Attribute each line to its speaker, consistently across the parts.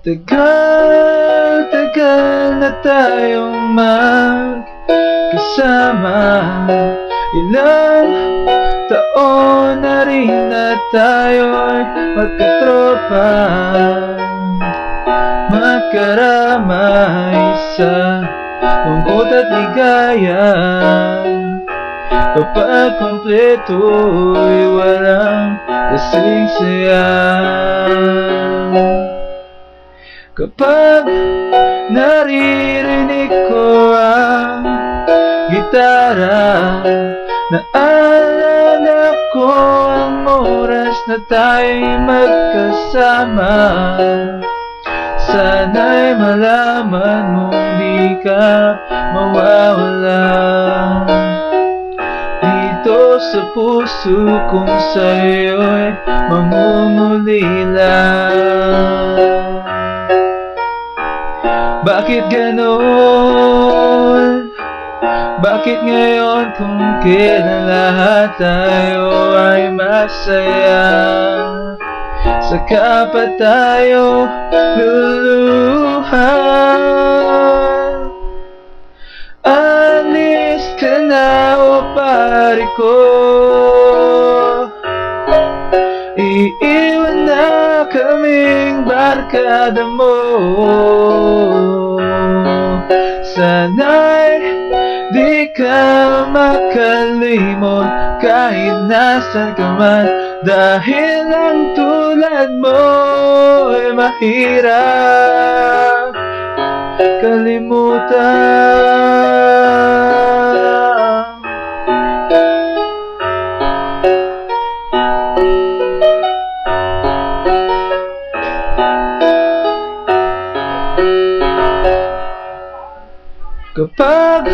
Speaker 1: Tagal-tagal na tayong magkasama, ilang taon na rin na tayo'y magkatropa, magkaramay sa lungkot at ligaya. Kapag kumpleto'y walang kasing saya. Kapag naririnig ko ang gitara, naalala ko ang oras na tayo'y magkasama. Sana'y malaman mong di ka mawawala dito sa puso kong sa'yo'y mangungulila. Bakit ganon? Bakit ngayon kung kailan lahat tayo ay masaya, saka pa tayo luluha? Alis ka na o pare ko, iiwan na kaming barkada mo. Sana'y di ka makalimot kahit nasan ka man, dahil ang tulad mo ay mahirap kalimutan. Kapag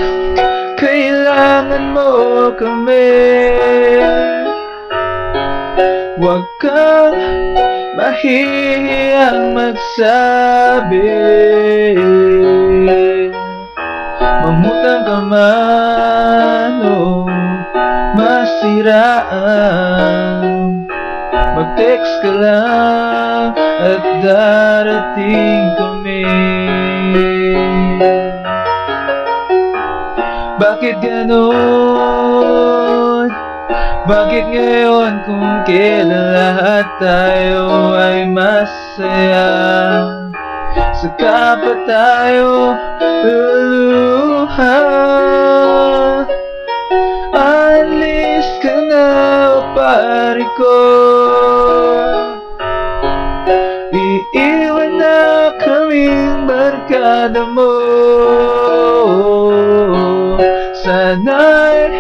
Speaker 1: kailangan mo kami, huwag kang mahihiyang magsabi. Mamutang ka man o masiraan, mag-text ka lang at darating kami. Bakit ganon? Bakit ngayon kung kailan lahat tayo ay masaya, saka pa tayo luluha? Alis ka na o pare ko, iiwan na kaming barkada mo. Sana'y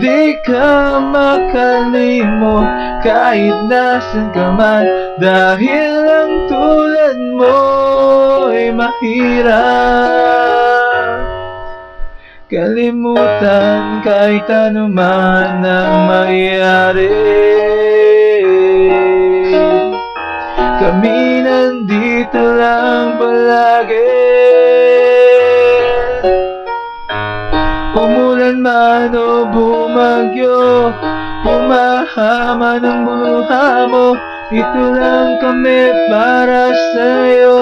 Speaker 1: di ka makalimot kahit nasan ka man, dahil ang tulad mo ay mahirap kalimutan kahit anuman ang mangyari. Kami nandito lang palagi, umulan man o bumagyo, pumahama ng buha mo, ito lang kami para sa'yo.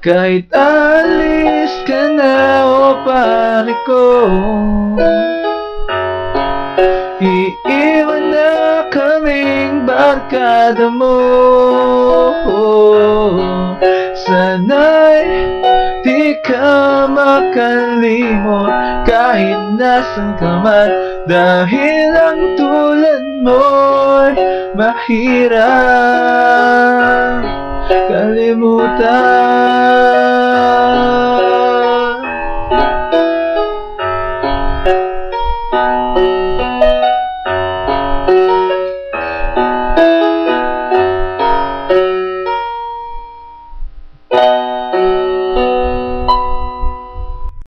Speaker 1: Kahit alis ka na o pare ko, iiwan na kaming barkada mo. Sana'y di ka makalimot kahit nasan ka man, dahil ang tulad mo'y mahirap kalimutan.